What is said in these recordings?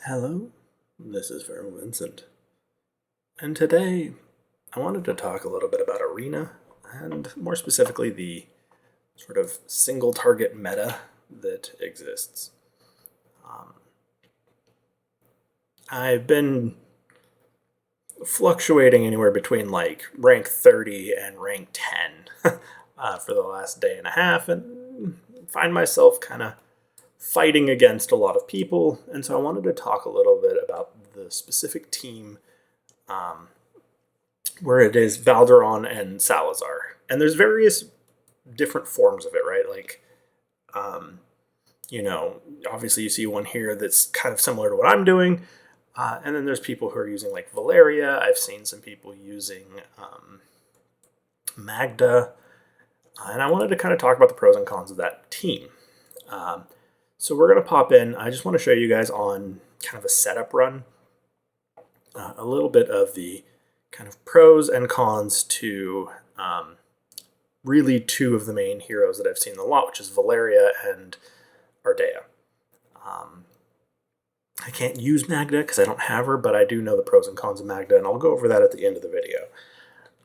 Hello, this is Vero Vincent, and today I wanted to talk a little bit about Arena, and more specifically the sort of single target meta that exists. Um, I've been fluctuating anywhere between like rank 30 and rank 10 for the last day and a half, and find myself kind of fighting against a lot of people, and so I wanted to talk a little bit about the specific team um, where it is Valderon and Salazar. And there's various different forms of it, right? Like, um, obviously you see one here that's kind of similar to what I'm doing. And then there's people who are using like Valeria. I've seen some people using Magda. And I wanted to kind of talk about the pros and cons of that team. Um, so we're going to pop in. I just want to show you guys on kind of a setup run a little bit of the kind of pros and cons to really two of the main heroes that I've seen a lot, which is Valeria and Ardea. Um, I can't use Magda because I don't have her, but I do know the pros and cons of Magda, and I'll go over that at the end of the video.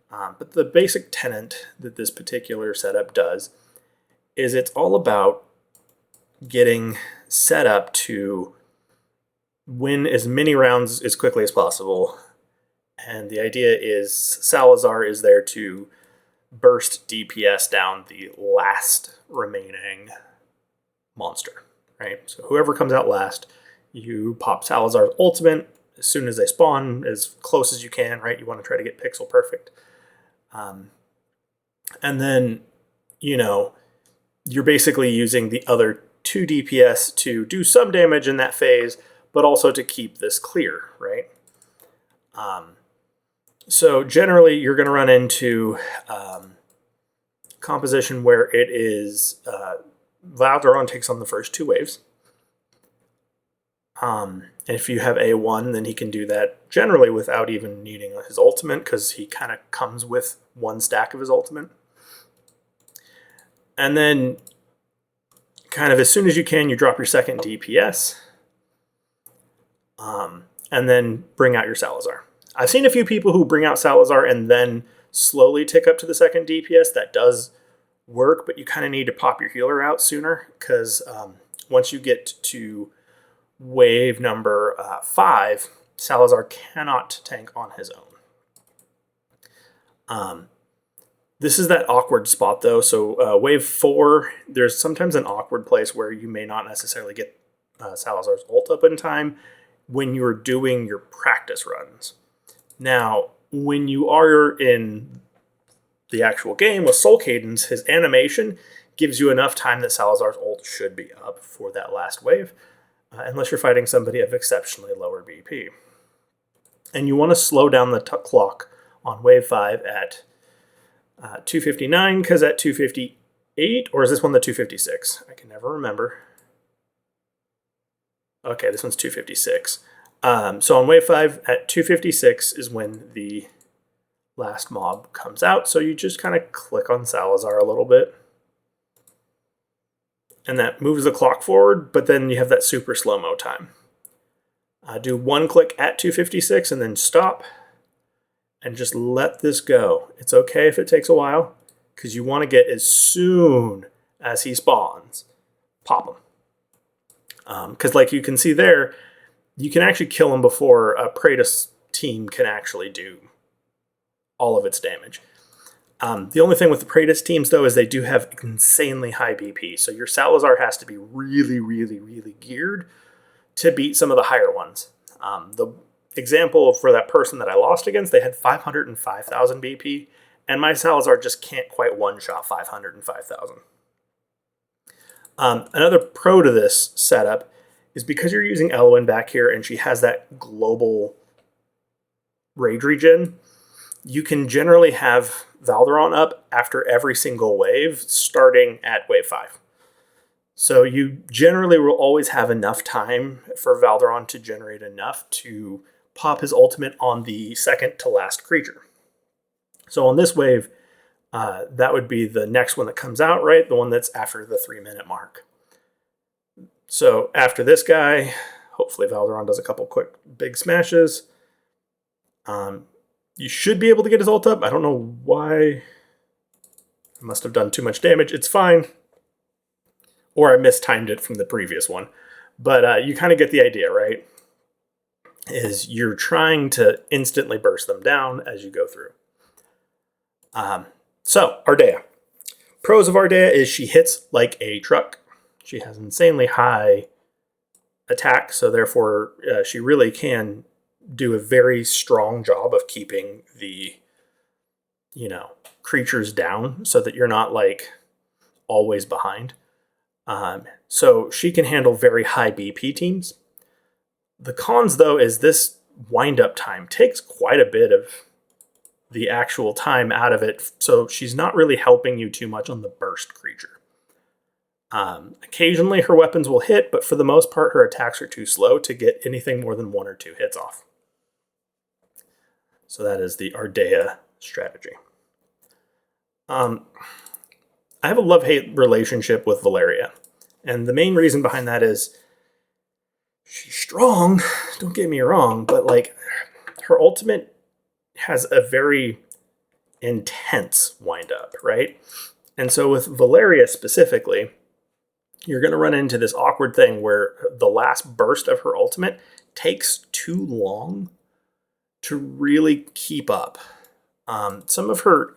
But the basic tenet that this particular setup does is it's all about getting set up to win as many rounds as quickly as possible. And the idea is Salazar is there to burst DPS down the last remaining monster, right? So whoever comes out last, you pop Salazar's ultimate as soon as they spawn, as close as you can, right? You want to try to get pixel perfect. And then, you're basically using the other 2 DPS to do some damage in that phase, but also to keep this clear, right? So generally, you're going to run into composition where it is Valderon takes on the first 2 waves. And if you have A1, then he can do that generally without even needing his ultimate, because he kind of comes with 1 stack of his ultimate. And then kind of as soon as you can, you drop your second DPS. And then bring out your Salazar. I've seen a few people who bring out Salazar and then slowly tick up to the second DPS. That does work, but you kind of need to pop your healer out sooner, because once you get to wave number 5, Salazar cannot tank on his own. This is that awkward spot, though. So wave 4, there's sometimes an awkward place where you may not necessarily get Salazar's ult up in time when you're doing your practice runs. Now, when you are in the actual game with Soul Cadence, his animation gives you enough time that Salazar's ult should be up for that last wave, unless you're fighting somebody of exceptionally lower BP. And you want to slow down the clock on wave 5 at 259, because at 258, or is this one the 256? I can never remember. Okay, this one's 256. So on wave 5 at 256 is when the last mob comes out. So you just kind of click on Salazar a little bit, and that moves the clock forward, but then you have that super slow-mo time. Do 1 click at 256 and then stop, and just let this go. It's okay if it takes a while, because you want to get as soon as he spawns, pop him. Because like you can see there, you can actually kill him before a Praetus team can actually do all of its damage. The only thing with the Praetus teams, though, is they do have insanely high BP. So your Salazar has to be really, really, really geared to beat some of the higher ones. The example for that person that I lost against, they had 505,000 BP, and my Salazar just can't quite one-shot 505,000. Another pro to this setup is because you're using Elwyn back here and she has that global rage regen, you can generally have Valderon up after every single wave, starting at wave 5. So you generally will always have enough time for Valderon to generate enough to pop his ultimate on the second to last creature. So on this wave, that would be the next one that comes out, right? The one that's after the 3-minute mark. So after this guy, Hopefully Valderon does a couple quick big smashes. You should be able to get his ult up. I don't know why. I must have done too much damage. It's fine. Or I mistimed it from the previous one. But you kind of get the idea, right? Is you're trying to instantly burst them down as you go through. So, Ardea. Pros of Ardea is she hits like a truck. She has insanely high attack, so therefore she really can do a very strong job of keeping the, creatures down so that you're not like always behind. So she can handle very high BP teams. The cons, though, is this wind-up time takes quite a bit of the actual time out of it, so she's not really helping you too much on the burst creature. Occasionally her weapons will hit, but for the most part her attacks are too slow to get anything more than 1 or 2 hits off. So that is the Ardea strategy. I have a love-hate relationship with Valeria, and the main reason behind that is she's strong, don't get me wrong, but like her ultimate has a very intense wind-up, right? And so with Valeria specifically, you're going to run into this awkward thing where the last burst of her ultimate takes too long to really keep up. Some of her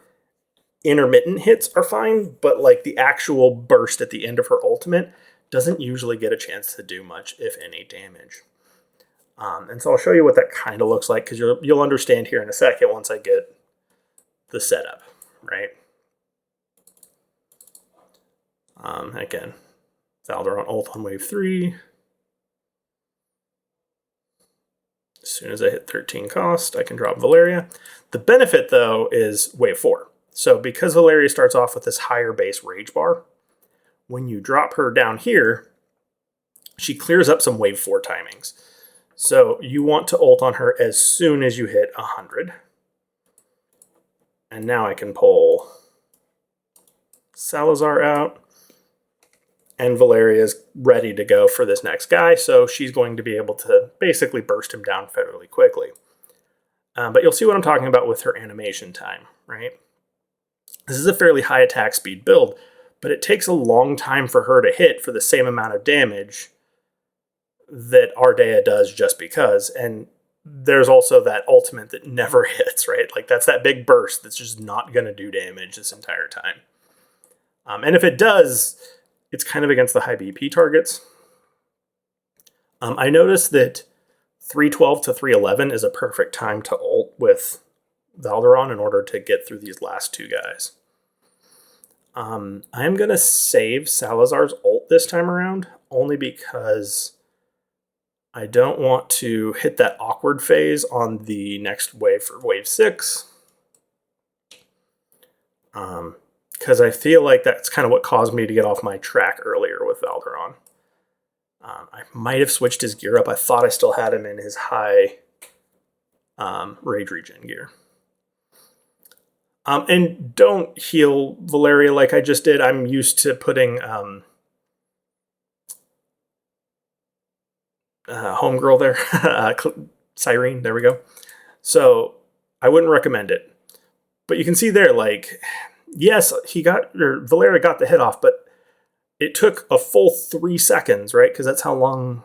intermittent hits are fine, but like the actual burst at the end of her ultimate doesn't usually get a chance to do much, if any, damage. And so I'll show you what that kind of looks like, because you'll understand here in a second once I get the setup, right? Again, Valderon ult on wave 3. As soon as I hit 13 cost, I can drop Valeria. The benefit, though, is wave 4. So because Valeria starts off with this higher base rage bar, when you drop her down here, she clears up some wave 4 timings. So you want to ult on her as soon as you hit 100. And now I can pull Salazar out. And Valeria is ready to go for this next guy, so she's going to be able to basically burst him down fairly quickly. But you'll see what I'm talking about with her animation time, right? This is a fairly high attack speed build, but it takes a long time for her to hit for the same amount of damage that Ardea does just because. And there's also that ultimate that never hits, right? Like that's that big burst that's just not going to do damage this entire time. And if it does, it's kind of against the high BP targets. I noticed that 312 to 311 is a perfect time to ult with Valderon in order to get through these last 2 guys. I'm going to save Salazar's ult this time around, only because I don't want to hit that awkward phase on the next wave for wave 6. Because I feel like that's kind of what caused me to get off my track earlier with Valderon. I might have switched his gear up. I thought I still had him in his high rage regen gear. And don't heal Valeria like I just did. I'm used to putting homegirl there. Cyrene, there we go. So I wouldn't recommend it. But you can see there, like, yes, Valeria got the hit off, but it took a full 3 seconds, right? Because that's how long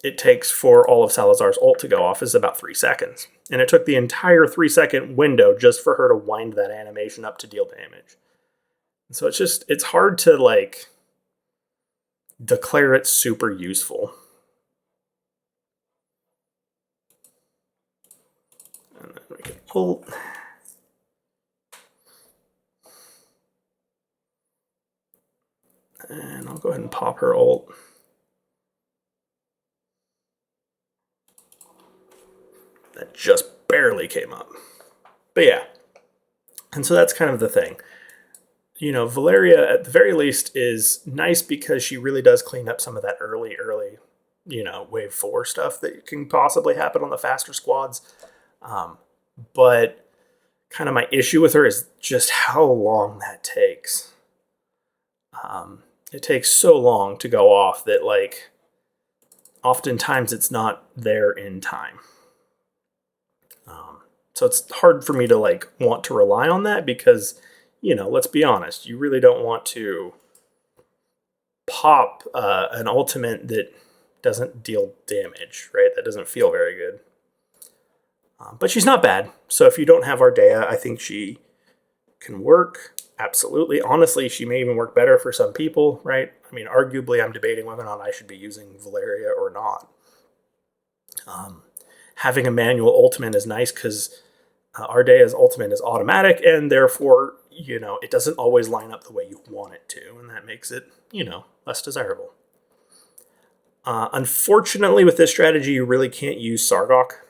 it takes for all of Salazar's ult to go off, is about 3 seconds. And it took the entire 3-second window just for her to wind that animation up to deal damage. And so it's hard to, like, declare it super useful. And then we can ult. And I'll go ahead and pop her ult. That just barely came up. But yeah. And so that's kind of the thing. You know, Valeria, at the very least, is nice because she really does clean up some of that early, wave 4 stuff that can possibly happen on the faster squads. But kind of my issue with her is just how long that takes. it takes so long to go off that, like, oftentimes it's not there in time. So it's hard for me to, like, want to rely on that because, let's be honest, you really don't want to pop an ultimate that doesn't deal damage, right? That doesn't feel very good. But she's not bad. So if you don't have Ardea, I think she can work. Absolutely. Honestly, she may even work better for some people, right? I mean, arguably, I'm debating whether or not I should be using Valeria or not. Having a manual ultimate is nice because Ardea's ultimate is automatic, and therefore, it doesn't always line up the way you want it to, and that makes it, less desirable. Unfortunately, with this strategy, you really can't use Sargok.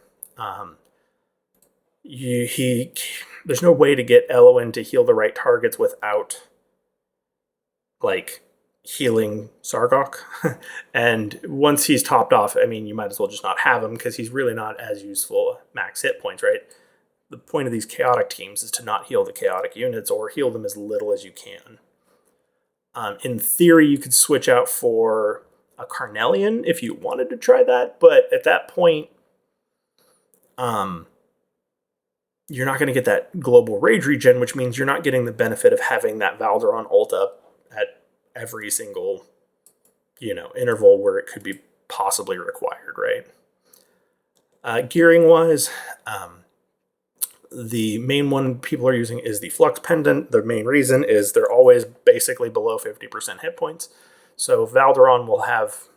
There's no way to get Eloin to heal the right targets without, like, healing Sargok. And once he's topped off, I mean, you might as well just not have him because he's really not as useful max hit points, right? The point of these chaotic teams is to not heal the chaotic units or heal them as little as you can. In theory, you could switch out for a Carnelian if you wanted to try that, but at that point, you're not going to get that global rage regen, which means you're not getting the benefit of having that Valderon ult up at every single, interval where it could be possibly required, right? Gearing wise, the main one people are using is the Flux Pendant. The main reason is they're always basically below 50% hit points. So Valderon will have,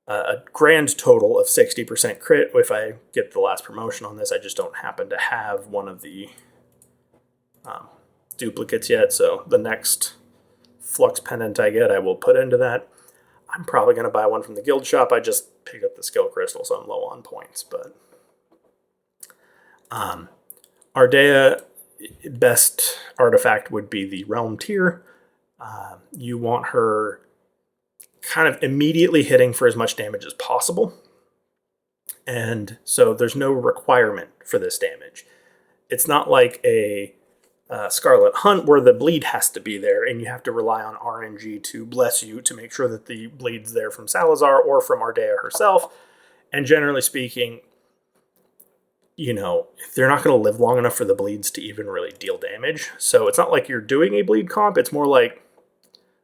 a grand total of 60% crit. If I get the last promotion on this, I just don't happen to have one of the duplicates yet. So the next Flux Pendant I get, I will put into that. I'm probably going to buy one from the guild shop. I just picked up the skill crystal, so I'm low on points. But Ardea, best artifact would be the Realm Tier. You want her kind of immediately hitting for as much damage as possible. And so there's no requirement for this damage. It's not like a Scarlet Hunt where the bleed has to be there and you have to rely on RNG to bless you to make sure that the bleed's there from Salazar or from Ardea herself. And generally speaking, they're not going to live long enough for the bleeds to even really deal damage. So it's not like you're doing a bleed comp. It's more like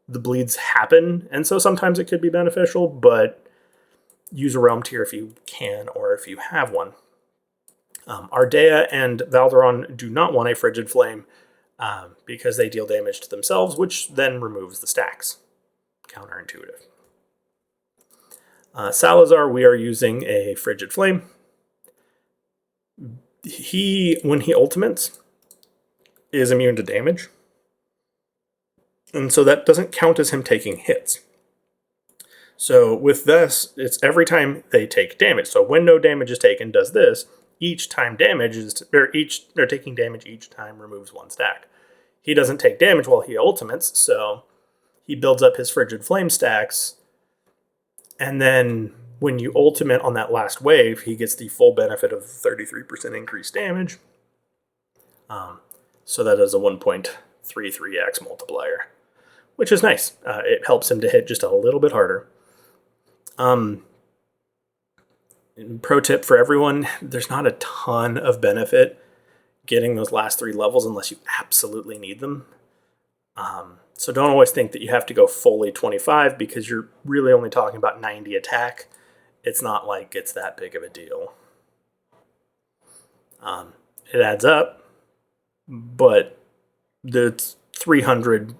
the bleeds happen. And so sometimes it could be beneficial, but use a Realm Tier if you can or if you have one. Ardea and Valderon do not want a Frigid Flame because they deal damage to themselves, which then removes the stacks. Counterintuitive. Salazar, we are using a Frigid Flame. When he ultimates, is immune to damage. And so that doesn't count as him taking hits. So with this, it's every time they take damage. So when no damage is taken, does this. Each time damage is, they're taking damage each time removes one stack. He doesn't take damage while he ultimates, so he builds up his Frigid Flame stacks. And then when you ultimate on that last wave, he gets the full benefit of 33% increased damage. So that is a 1.33x multiplier, which is nice. It helps him to hit just a little bit harder. Pro tip for everyone, there's not a ton of benefit getting those last 3 levels unless you absolutely need them. So don't always think that you have to go fully 25 because you're really only talking about 90 attack. It's not like it's that big of a deal. It adds up, but the 300,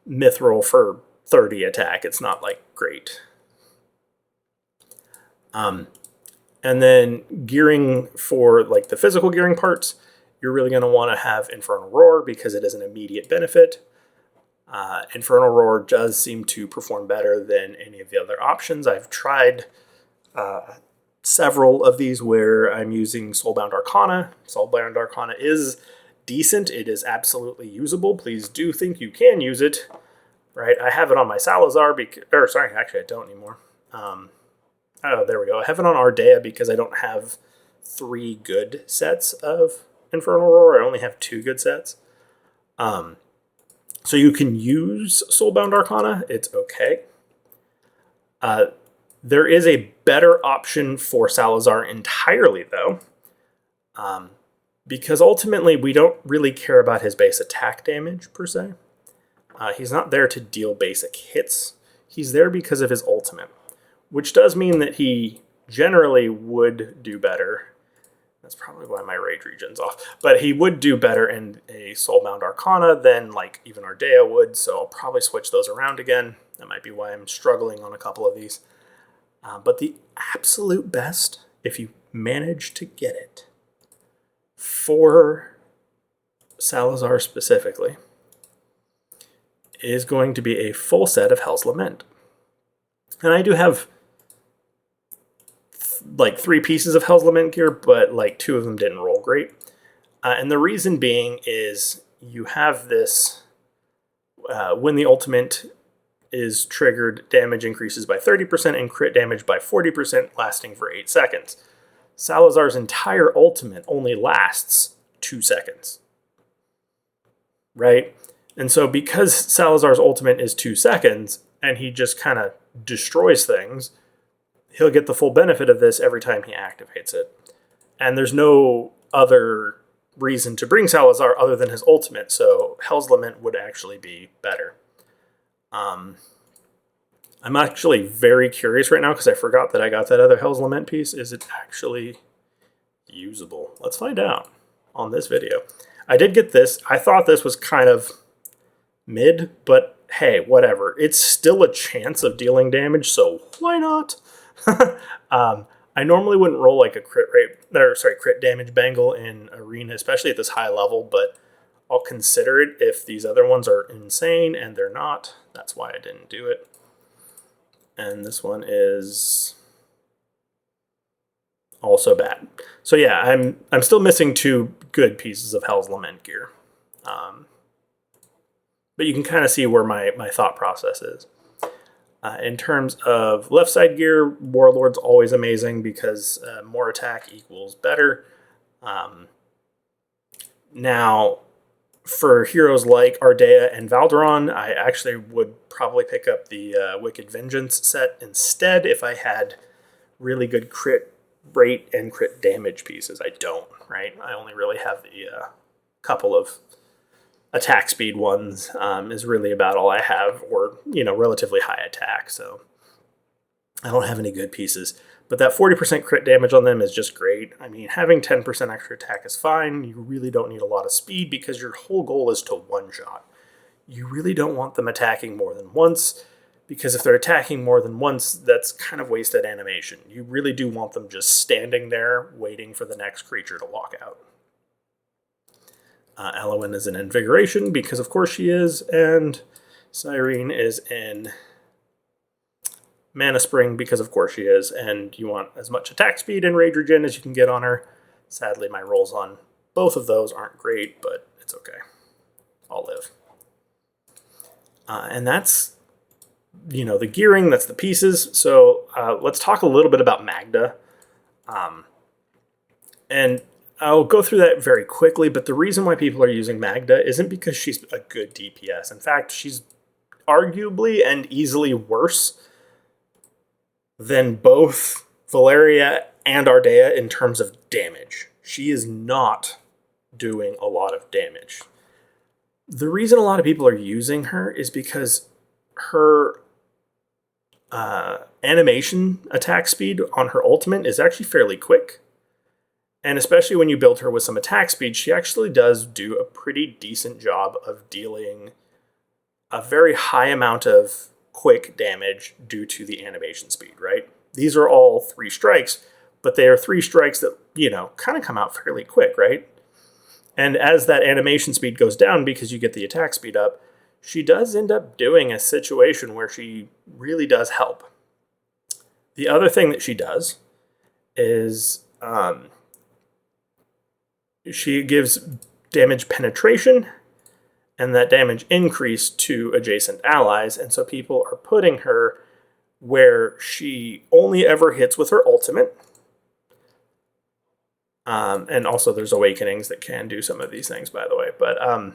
mithril for 30 attack, it's not like great. And then gearing for like the physical gearing parts, you're really going to want to have Infernal Roar because it is an immediate benefit. Infernal Roar does seem to perform better than any of the other options. I've tried several of these where I'm using Soulbound Arcana. Soulbound Arcana is decent. It is absolutely usable. Please do think you can use it. Right? I have it on my Salazar actually I don't anymore. Oh, there we go. I have it on Ardea because I don't have 3 good sets of Infernal Roar. I only have 2 good sets. So you can use Soulbound Arcana. It's okay. There is a better option for Salazar entirely, though, because ultimately we don't really care about his base attack damage, per se. He's not there to deal basic hits. He's there because of his ultimate, which does mean that he generally would do better. That's probably why my rage region's off. But he would do better in a Soulbound Arcana than like even Ardea would, so I'll probably switch those around again. That might be why I'm struggling on a couple of these. But the absolute best, if you manage to get it, for Salazar specifically, is going to be a full set of Hell's Lament. And I do have like 3 pieces of Hell's Lament gear, but like 2 of them didn't roll great. And the reason being is you have this, when the ultimate is triggered, damage increases by 30% and crit damage by 40%, lasting for 8 seconds. Salazar's entire ultimate only lasts 2 seconds. Right? And so because Salazar's ultimate is 2 seconds, and he just kind of destroys things, he'll get the full benefit of this every time he activates it. And there's no other reason to bring Salazar other than his ultimate, so Hell's Lament would actually be better. I'm actually very curious right now because I forgot that I got that other Hell's Lament piece. Is it actually usable? Let's find out on this video. I did get this. I thought this was kind of mid, but hey, whatever. It's still a chance of dealing damage, so why not? I normally wouldn't roll like a crit damage bangle in Arena, especially at this high level, but I'll consider it if these other ones are insane, and they're not. That's why I didn't do it. And this one is also bad. So yeah, I'm still missing 2 good pieces of Hell's Lament gear. But you can kind of see where my thought process is. In terms of left side gear, Warlord's always amazing because more attack equals better. Now, for heroes like Ardea and Valderon, I actually would probably pick up the Wicked Vengeance set instead if I had really good crit rate and crit damage pieces. I don't, right? I only really have the couple of attack speed ones is really about all I have, or, relatively high attack, so I don't have any good pieces. But that 40% crit damage on them is just great. I mean, having 10% extra attack is fine. You really don't need a lot of speed because your whole goal is to one-shot. You really don't want them attacking more than once, because if they're attacking more than once, that's kind of wasted animation. You really do want them just standing there waiting for the next creature to walk out. Elowen is in Invigoration, because of course she is, and Cyrene is in Mana Spring, because of course she is, and you want as much attack speed and rage regen as you can get on her. Sadly, my rolls on both of those aren't great, but it's okay. I'll live. And that's, the gearing, that's the pieces. So let's talk a little bit about Magda. And I'll go through that very quickly, but the reason why people are using Magda isn't because she's a good DPS. In fact, she's arguably and easily worse than both Valeria and Ardea in terms of damage. She is not doing a lot of damage. The reason a lot of people are using her is because her animation attack speed on her ultimate is actually fairly quick. And especially when you build her with some attack speed, she actually does do a pretty decent job of dealing a very high amount of quick damage due to the animation speed, right? These are all 3 strikes, but they are 3 strikes that, kind of come out fairly quick, right? And as that animation speed goes down because you get the attack speed up, she does end up doing a situation where she really does help. The other thing that she does is she gives damage penetration and that damage increase to adjacent allies, and so people are putting her where she only ever hits with her ultimate. And also there's awakenings that can do some of these things, by the way. But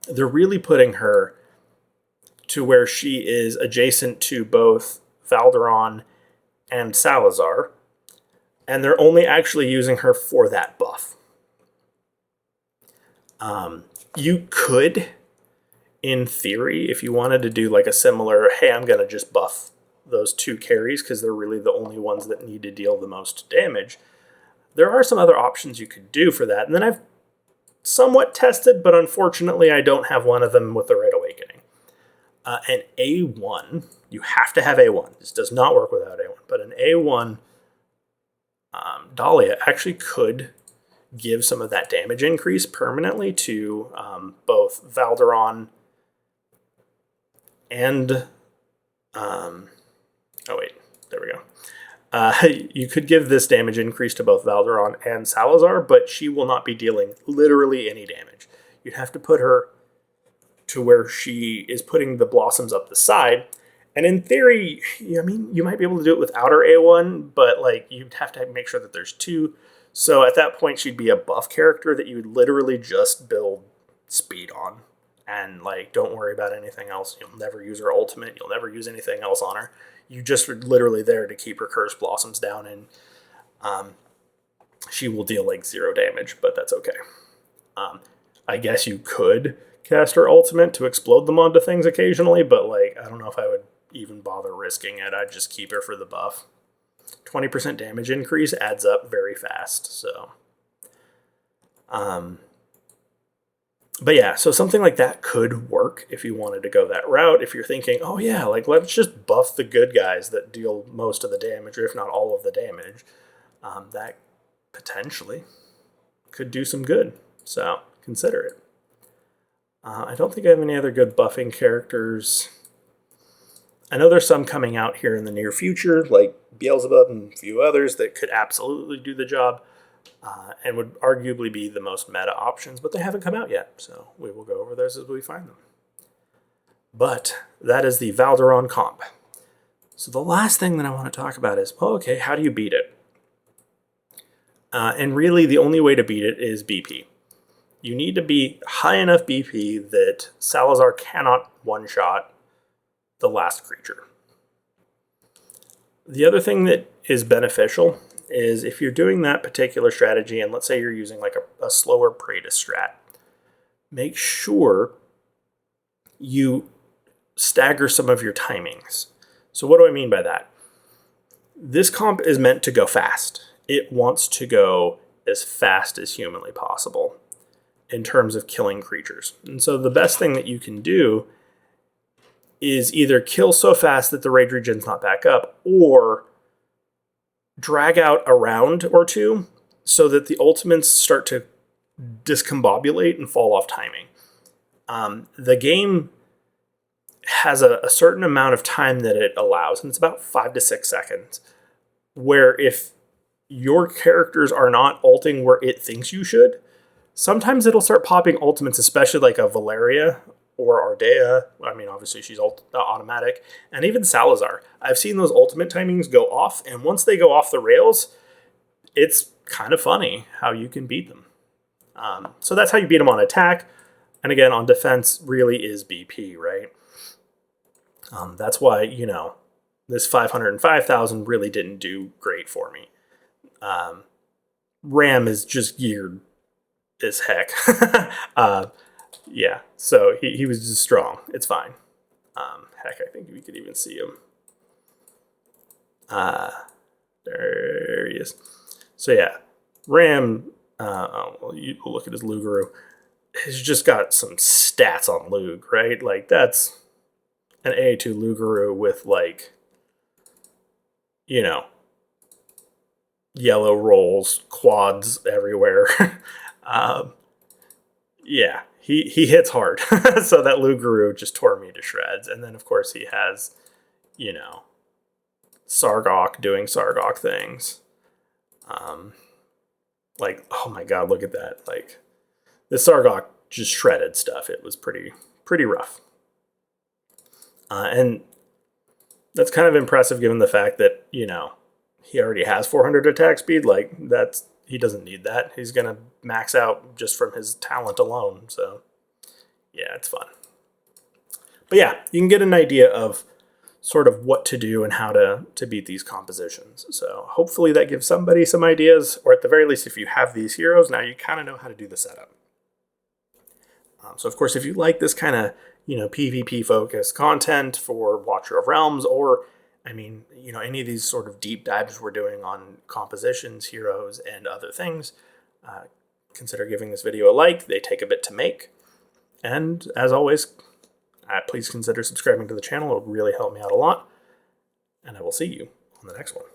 they're really putting her to where she is adjacent to both Valderon and Salazar, and they're only actually using her for that buff. You could, in theory, if you wanted to do like a similar, hey, I'm going to just buff those 2 carries because they're really the only ones that need to deal the most damage, there are some other options you could do for that. And then I've somewhat tested, but unfortunately I don't have one of them with the Right Awakening. An A1, you have to have A1. This does not work without A1, but an A1 Dahlia actually could give some of that damage increase permanently to both Valderon and there we go. You could give this damage increase to both Valderon and Salazar, but she will not be dealing literally any damage. You'd have to put her to where she is putting the blossoms up the side. And in theory, I mean, you might be able to do it without her A1, but like you'd have to make sure that there's 2. So at that point, she'd be a buff character that you would literally just build speed on. And like, don't worry about anything else. You'll never use her ultimate. You'll never use anything else on her. You just are literally there to keep her curse blossoms down, and she will deal like 0 damage, but that's okay. I guess you could cast her ultimate to explode them onto things occasionally, but like, I don't know if I would even bother risking it. I'd just keep her for the buff. 20% damage increase adds up very fast, so. But yeah, so something like that could work if you wanted to go that route. If you're thinking, oh yeah, like let's just buff the good guys that deal most of the damage, or if not all of the damage, that potentially could do some good. So consider it. I don't think I have any other good buffing characters. I know there's some coming out here in the near future, like Beelzebub and a few others that could absolutely do the job. And would arguably be the most meta options, but they haven't come out yet, so we will go over those as we find them. But that is the Valderon comp. So the last thing that I want to talk about is, well, okay, how do you beat it? And really the only way to beat it is BP. You need to be high enough BP that Salazar cannot one-shot the last creature. The other thing that is beneficial is if you're doing that particular strategy, and let's say you're using like a slower Praetor strat, make sure you stagger some of your timings. So what do I mean by that? This comp is meant to go fast. It wants to go as fast as humanly possible in terms of killing creatures. And so the best thing that you can do is either kill so fast that the rage regen's not back up, or drag out a round or 2 so that the ultimates start to discombobulate and fall off timing. The game has a certain amount of time that it allows, and it's about 5 to 6 seconds, where if your characters are not ulting where it thinks you should, sometimes it'll start popping ultimates, especially like a Valeria or Ardea. I mean, obviously she's automatic. And even Salazar. I've seen those ultimate timings go off, and once they go off the rails, it's kind of funny how you can beat them. So that's how you beat them on attack. And again, on defense really is BP, right? That's why, this 505,000 really didn't do great for me. Ram is just geared as heck. Yeah, so he was just strong. It's fine. Heck, I think we could even see him. There he is. So yeah, Ram, you look at his Lugaru. He's just got some stats on Lug, right? Like, that's an A2 Lugaru with, like, yellow rolls, quads everywhere. Yeah, he hits hard. So that Lugaru just tore me to shreds. And then, of course, he has, Sargok doing Sargok things. Like, oh my god, look at that. Like, this Sargok just shredded stuff. It was pretty rough. And that's kind of impressive given the fact that, he already has 400 attack speed. Like, he doesn't need that. He's going to max out just from his talent alone. So Yeah, it's fun. But yeah, you can get an idea of sort of what to do and how to beat these compositions. So hopefully that gives somebody some ideas, or at the very least, if you have these heroes, now you kind of know how to do the setup. So of course, if you like this kind of PvP focused content for Watcher of Realms, or I mean, any of these sort of deep dives we're doing on compositions, heroes, and other things, consider giving this video a like. They take a bit to make. And as always, please consider subscribing to the channel. It will really help me out a lot. And I will see you on the next one.